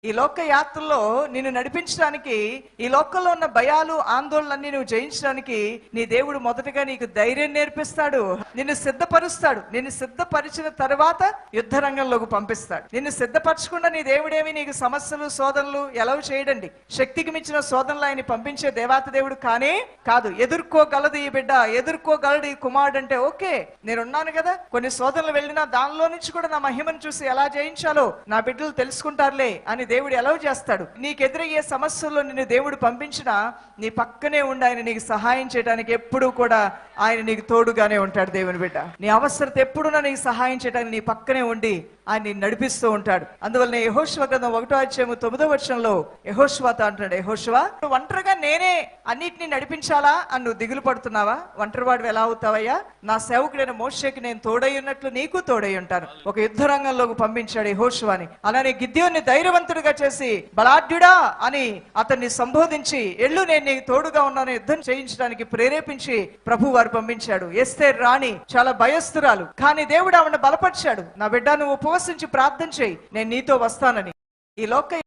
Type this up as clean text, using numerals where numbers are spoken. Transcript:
ఈ లోక యాత్రలో నిన్ను నడిపించడానికి, ఈ లోకంలో ఉన్న భయాలు ఆందోళనలన్నీ నువ్వు జయించడానికి నీ దేవుడు మొదటగా నీకు ధైర్యం నేర్పిస్తాడు, నిన్ను సిద్ధపరుస్తాడు. నిన్ను సిద్ధపరిచిన తర్వాత యుద్ధ రంగంలోకి పంపిస్తాడు. నిన్ను సిద్ధపరచకుండా నీ దేవుడేమి నీకు సమస్యలు శోధనలు ఎలా చేయడండి. శక్తికి మించిన శోధనలు ఆయన పంపించే దేవాత దేవుడు కానే కాదు. ఎదుర్కోగలదు ఈ బిడ్డ, ఎదుర్కోగలడు ఈ కుమారుడు అంటే ఓకే, నేనున్నాను కదా. కొన్ని శోధనలు వెళ్ళినా దానిలో నుంచి కూడా నా మహిమను చూసి ఎలా జయించాలో నా బిడ్డలు తెలుసుకుంటారులే అని దేవుడు ఎలా చేస్తాడు. నీకు ఎదురయ్యే సమస్యల్లో నిన్ను దేవుడు పంపించినా నీ పక్కనే ఉండి ఆయన నీకు సహాయం చేయడానికి ఎప్పుడూ కూడా ఆయన నీకు తోడుగానే ఉంటాడు. దేవుని బిడ్డ, నీ అవసరత ఎప్పుడున్నా నీకు సహాయం చేయడానికి నీ పక్కనే ఉండి ఆయన నడిపిస్తూ ఉంటాడు. అందువల్ల యెహోషువ గ్రంథం 1:9 యెహోషువతో అంటున్నాడు, యెహోషువ ఒంటరిగా నేనే అన్నిటినీ నడిపించాలా అని నువ్వు దిగులు పడుతున్నావా? ఒంటరివాడు ఎలా అవుతావయ్యా? నా సేవకుడైన మోషేకి నేను తోడై ఉన్నట్లు నీకు తోడై ఉంటాను. ఒక యుద్ధ రంగంలోకి పంపించాడు యెహోషువని. అలానే గిద్యోన్ని ధైర్యవంతుడిగా చేసి బలాఢ్యుడా అని అతన్ని సంబోధించి ఎల్లు నేను నీకు తోడుగా ఉన్నాను యుద్ధం చేయించడానికి ప్రేరేపించి ప్రభు వారు పంపించాడు. ఎస్తేర్ రాణి చాలా భయస్తురాలు, కానీ దేవుడు ఆవిడ బలపరిచాడు. నా బిడ్డ, నువ్వు ఉపవసించి ప్రార్థన చేయి, నేను నీతో వస్తానని. ఈ లోక